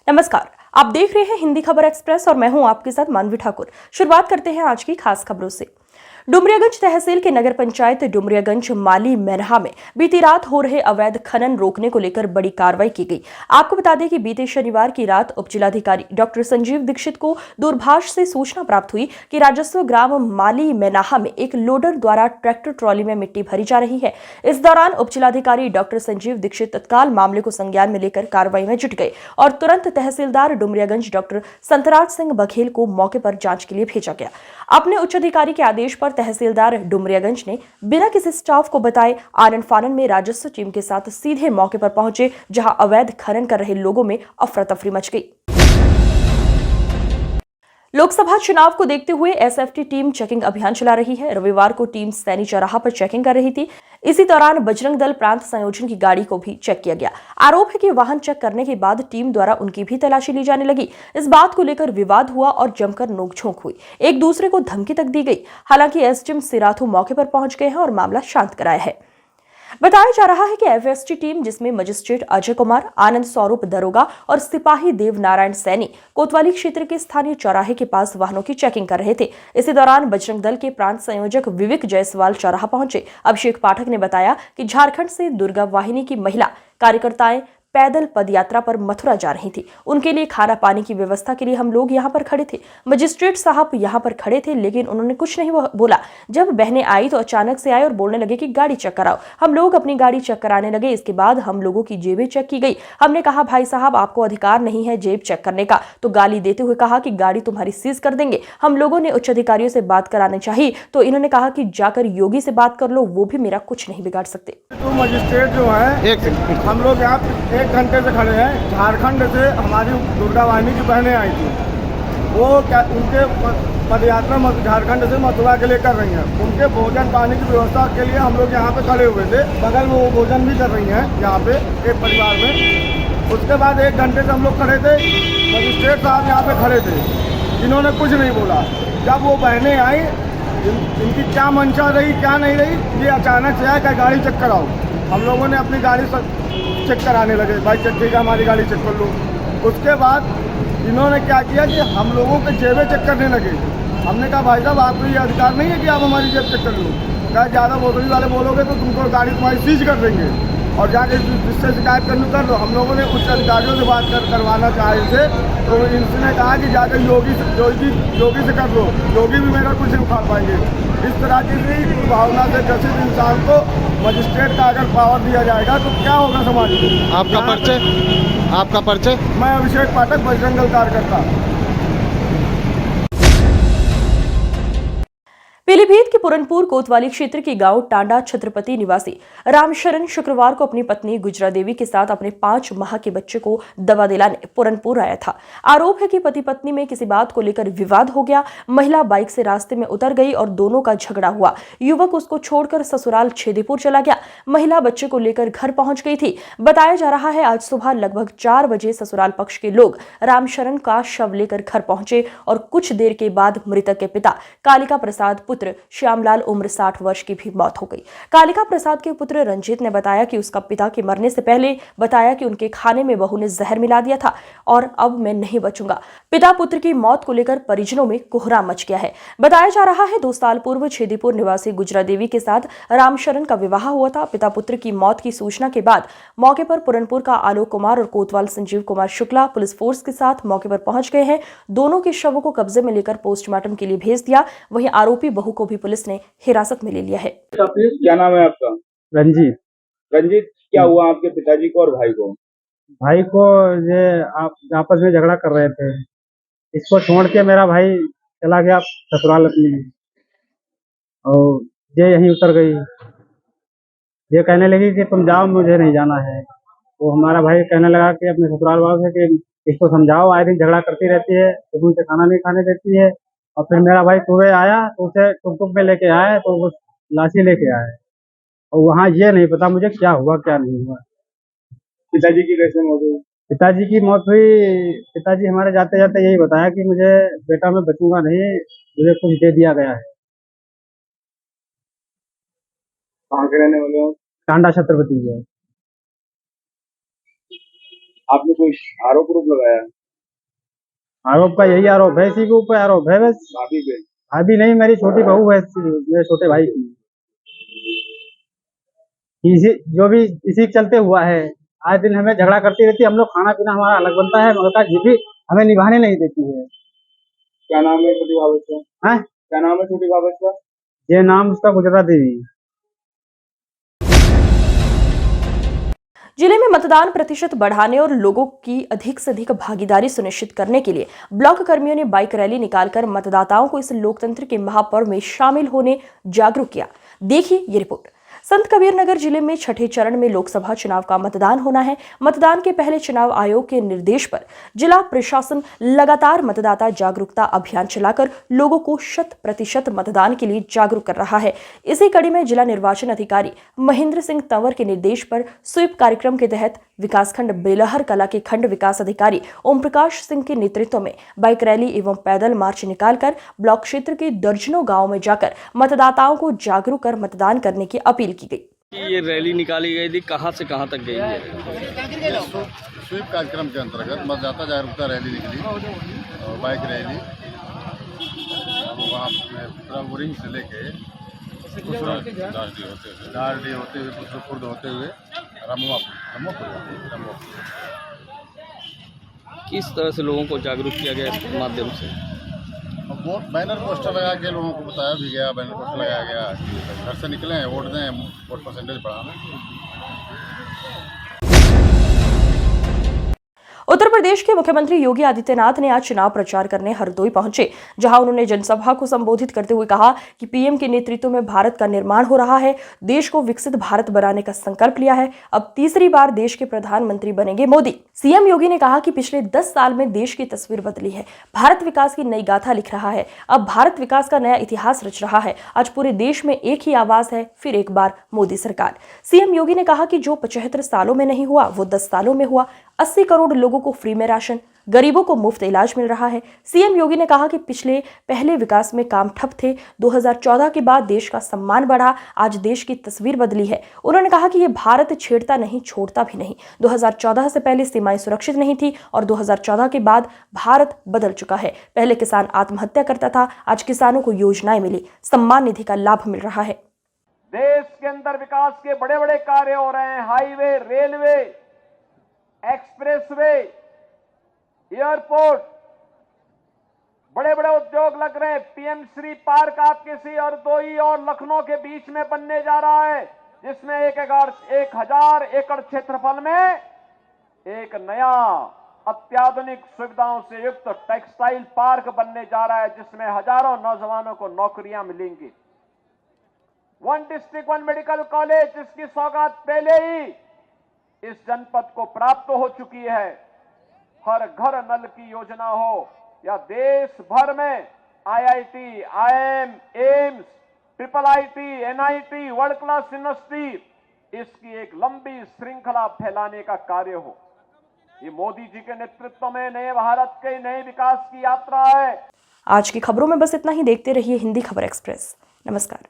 नमस्कार। आप देख रहे हैं हिंदी खबर एक्सप्रेस और मैं हूं आपके साथ मानवी ठाकुर। शुरुआत करते हैं आज की खास खबरों से। डुमरियागंज तहसील के नगर पंचायत डुमरियागंज माली मैनहा में बीती रात हो रहे अवैध खनन रोकने को लेकर बड़ी कार्रवाई की गई। आपको बता दें कि बीते शनिवार की रात उपजिलाधिकारी डॉक्टर संजीव दीक्षित को दूरभाष से सूचना प्राप्त हुई कि राजस्व ग्राम माली मैनाहा में एक लोडर द्वारा ट्रैक्टर ट्रॉली में मिट्टी भरी जा रही है। इस दौरान उपजिलाधिकारी डॉक्टर संजीव दीक्षित तत्काल मामले को संज्ञान में लेकर कार्रवाई में जुट गए और तुरंत तहसीलदार डुमरियागंज डॉक्टर संतराज सिंह बघेल को मौके पर जांच के लिए भेजा गया। अपने उच्च अधिकारी के आदेश पर तहसीलदार डुमरियागंज ने बिना किसी स्टाफ को बताए आनन फानन में राजस्व टीम के साथ सीधे मौके पर पहुंचे, जहां अवैध खनन कर रहे लोगों में अफरा तफरी मच गई। लोकसभा चुनाव को देखते हुए एसएफटी टीम चेकिंग अभियान चला रही है। रविवार को टीम सैनी चौराहा पर चेकिंग कर रही थी। इसी दौरान बजरंग दल प्रांत संयोजन की गाड़ी को भी चेक किया गया। आरोप है कि वाहन चेक करने के बाद टीम द्वारा उनकी भी तलाशी ली जाने लगी। इस बात को लेकर विवाद हुआ और जमकर नोकझोंक हुई। एक दूसरे को धमकी तक दी गई। हालांकि एसडीएम सिराथू मौके पर पहुंच गए हैं और मामला शांत कराया है। बताया जा रहा है कि एफएसटी टीम, जिसमें मजिस्ट्रेट अजय कुमार, आनंद स्वरूप दरोगा और सिपाही देव नारायण सैनी कोतवाली क्षेत्र के स्थानीय चौराहे के पास वाहनों की चेकिंग कर रहे थे। इसी दौरान बजरंग दल के प्रांत संयोजक विवेक जायसवाल चौराहा पहुंचे। अभिषेक पाठक ने बताया कि झारखंड से दुर्गा वाहिनी की महिला कार्यकर्ताएं पैदल पदयात्रा पर मथुरा जा रही थी। उनके लिए खाना पानी की व्यवस्था के लिए हम लोग यहाँ पर खड़े थे। मजिस्ट्रेट साहब यहाँ पर खड़े थे, लेकिन उन्होंने कुछ नहीं बोला। जब बहनें आई तो अचानक से आए और बोलने लगे कि गाड़ी चेक कराओ। हम लोग अपनी गाड़ी चेक कराने लगे। इसके बाद हम लोगों की जेबें चेक की गई। हमने कहा, भाई साहब, आपको अधिकार नहीं है जेब चेक करने का। तो गाली देते हुए कहा कि गाड़ी तुम्हारी सीज कर देंगे। हम लोगों ने उच्च अधिकारियों से बात करानी चाहिए, तो इन्होंने कहा कि जाकर योगी से बात कर लो, वो भी मेरा कुछ नहीं बिगाड़ सकते। तो मजिस्ट्रेट जो है, हम लोग यहाँ 1 घंटे से खड़े हैं। झारखंड से हमारी दुर्गा वाहिनी की बहनें आई थी। वो क्या उनके पदयात्रा झारखंड से मथुरा के लिए कर रही हैं। उनके भोजन पानी की व्यवस्था के लिए हम लोग यहाँ पे खड़े हुए थे। बगल में वो भोजन भी कर रही हैं यहाँ पे एक परिवार में। उसके बाद 1 घंटे से हम लोग खड़े थे। मजिस्ट्रेट साहब यहाँ पे खड़े थे, इन्होंने कुछ नहीं बोला। जब वो बहनें आई, इनकी क्या मंशा रही क्या नहीं रही, ये अचानक से आया कि गाड़ी चेक कराओ। हम लोगों ने अपनी गाड़ी चेक कराने लगे। भाई चेक ठीक है, हमारी गाड़ी चेक कर लो। उसके बाद इन्होंने क्या किया कि हम लोगों के जेबें चेक करने लगे। हमने कहा, भाई साहब, आपको ये अधिकार नहीं है कि आप हमारी जेब चेक कर लो। क्या ज़्यादा बोतली वाले बोलोगे तो तुमको गाड़ी तुम्हारी सीज कर देंगे और जाके जिससे शिकायत करनी कर लो। हम लोगों ने उच्च अधिकारियों से बात करवाना चाहे इनसे, तो इनसे कहा कि जाकर योगी से कर लो। योगी भी मेरा कुछ नहीं उठा पाएंगे। इस तरह की भावना से ग्रसित इंसान को मजिस्ट्रेट का अगर पावर दिया जाएगा तो क्या होगा समाज में। आपका परिचय? मैं अभिषेक पाठक, बजरंग दल कार्यकर्ता। पीलीभीत के पुरनपुर कोतवाली क्षेत्र के गांव टांडा छत्रपति निवासी रामशरण शुक्रवार को अपनी पत्नी गुजरा देवी के साथ अपने 5 माह के बच्चे को दवा दिलाने पुरनपुर आया था। आरोप है कि पति पत्नी में किसी बात को लेकर विवाद हो गया। महिला बाइक से रास्ते में उतर गई और दोनों का झगड़ा हुआ। युवक उसको छोड़कर ससुराल छेदीपुर चला गया। महिला बच्चे को लेकर घर पहुंच गई थी। बताया जा रहा है आज सुबह लगभग 4 बजे ससुराल पक्ष के लोग रामशरण का शव लेकर घर पहुंचे और कुछ देर के बाद मृतक के पिता कालिका प्रसाद पुत्र श्यामलाल उम्र 60 वर्ष की भी मौत हो गई। कालिका प्रसाद के पुत्र रंजीत ने बताया कि उसका पिता के मरने से पहले बताया कि उनके खाने में बहू ने जहर मिला दिया था और अब मैं नहीं बचूंगा। पिता पुत्र की मौत को लेकर परिजनों में कोहराम मच गया है। बताया जा रहा है 2 साल पूर्व छेदीपुर निवासी गुजरा देवी के साथ रामशरण का विवाह हुआ था। पिता पुत्र की मौत की सूचना के बाद मौके पर पुरनपुर का आलोक कुमार और कोतवाल संजीव कुमार शुक्ला पुलिस फोर्स के साथ मौके पर पहुंच गए हैं। दोनों के शवों को कब्जे में लेकर पोस्टमार्टम के लिए भेज दिया। वहीं आरोपी बहू को भी पुलिस ने हिरासत में ले लिया है। क्या नाम है आपका? रंजीत। रंजीत, क्या हुआ आपके पिताजी को और भाई को? भाई को ये आप आपस में झगड़ा कर रहे थे। इसको छोड़ के मेरा भाई चला गया ससुराल अपने, और ये यहीं उतर गई। ये कहने लगी कि तुम जाओ, मुझे नहीं जाना है। तो हमारा भाई कहने लगा कि अपने ससुराल वालों से कि इसको समझाओ, आए दिन झगड़ा करती रहती है, सुकून से खाना नहीं खाने देती है। और फिर मेरा भाई सुबह आया तो उसे टुक टुक में लेके आए, तो वो लाठी लेके आए। और वहाँ ये नहीं पता मुझे क्या हुआ क्या नहीं हुआ। पिताजी की कैसे मौत हुई? पिताजी की मौत हुई, पिताजी हमारे जाते जाते यही बताया कि मुझे बेटा मैं बचूंगा नहीं, मुझे कुछ दे दिया गया है। कहाँ के रहने वाले हो? टांडा छत्रपति है। आपने कोई आरोप लगाया? आरोप का यही आरोप है, इसी के ऊपर आरोप है बस। भाभी नहीं, मेरी छोटी बहू है, मेरे छोटे भाई की। इसी जो भी इसी के चलते हुआ है। आए दिन हमें झगड़ा करती रहती है, हम लोग खाना पीना हमारा अलग बनता है, मगर का ये भी हमें निभाने नहीं देती है। क्या नाम है छोटी बाबत का? हैं? क्या नाम है छोटी बाबत का? ये नाम उसका गुजरा देवी। जिले में मतदान प्रतिशत बढ़ाने और लोगों की अधिक से अधिक भागीदारी सुनिश्चित करने के लिए ब्लॉक कर्मियों ने बाइक रैली निकालकर मतदाताओं को इस लोकतंत्र के महापर्व में शामिल होने जागरूक किया। देखिए ये रिपोर्ट। संत कबीर नगर जिले में छठे चरण में लोकसभा चुनाव का मतदान होना है। मतदान के पहले चुनाव आयोग के निर्देश पर जिला प्रशासन लगातार मतदाता जागरूकता अभियान चलाकर लोगों को 100% मतदान के लिए जागरूक कर रहा है। इसी कड़ी में जिला निर्वाचन अधिकारी महेंद्र सिंह तंवर के निर्देश पर स्वीप कार्यक्रम के तहत विकासखंड बेलहर कला के खंड विकास अधिकारी ओम प्रकाश सिंह के नेतृत्व में बाइक रैली एवं पैदल मार्च निकालकर ब्लॉक क्षेत्र के दर्जनों गांव में जाकर मतदाताओं को जागरूक कर मतदान करने की अपील की गई। ये रैली निकाली गई थी, कहां से कहां तक गई है? स्वीप कार्यक्रम के अंतर्गत मतदाता जागरूकता रैली निकली और बाइक रैली वहाँ बोरिंग से लेके दारडी होते हुए पुष्पखुर्द होते हुए रमोपुर। किस तरह से लोगों को जागरूक किया गया इसके माध्यम से? वोट बैनर पोस्टर लगा के लोगों को बताया भी गया, बैनर पोस्टर लगाया गया कि घर से निकलें, वोट दें, वोट परसेंटेज बढ़ाना। उत्तर प्रदेश के मुख्यमंत्री योगी आदित्यनाथ ने आज चुनाव प्रचार करने हरदोई पहुंचे, जहां उन्होंने जनसभा को संबोधित करते हुए कहा कि पीएम के नेतृत्व में भारत का निर्माण हो रहा है। देश को विकसित भारत बनाने का संकल्प लिया है। अब तीसरी बार देश के प्रधानमंत्री बनेंगे मोदी। सीएम योगी ने कहा कि पिछले 10 साल में देश की तस्वीर बदली है। भारत विकास की नई गाथा लिख रहा है। अब भारत विकास का नया इतिहास रच रहा है। आज पूरे देश में एक ही आवाज है, फिर एक बार मोदी सरकार। सीएम योगी ने कहा कि जो 75 सालों में नहीं हुआ वो 10 सालों में हुआ। 80 करोड़ लोगों को फ्री में राशन, गरीबों को मुफ्त इलाज मिल रहा है। सीएम योगी ने कहा कि पहले विकास में काम ठप थे। 2014 के बाद देश का सम्मान बढ़ा। आज देश की तस्वीर बदली है। उन्होंने कहा कि ये भारत छेड़ता नहीं, छोड़ता भी नहीं। 2014 से पहले सीमाएं सुरक्षित नहीं थी और 2014 के बाद भारत बदल चुका है। पहले किसान आत्महत्या करता था, आज किसानों को योजनाएं मिली, सम्मान निधि का लाभ मिल रहा है। देश के अंदर विकास के बड़े बड़े कार्य हो रहे हैं। हाईवे, रेलवे, एक्सप्रेसवे, एयरपोर्ट, बड़े बड़े उद्योग लग रहे हैं। पीएम श्री पार्क आपके हरदोई और लखनऊ के बीच में बनने जा रहा है, जिसमें 1000 एकड़ क्षेत्रफल में एक नया अत्याधुनिक सुविधाओं से युक्त टेक्सटाइल पार्क बनने जा रहा है, जिसमें हजारों नौजवानों को नौकरियां मिलेंगी। 1 डिस्ट्रिक्ट 1 मेडिकल कॉलेज, जिसकी सौगात पहले ही इस जनपद को प्राप्त हो चुकी है। हर घर नल की योजना हो या देश भर में IIT, IIM, AIIMS, IIIT, NIT, world class university, इसकी एक लंबी श्रृंखला फैलाने का कार्य हो। ये मोदी जी के नेतृत्व में नए भारत के नए विकास की यात्रा है। आज की खबरों में बस इतना ही। देखते रहिए हिंदी खबर एक्सप्रेस। नमस्कार।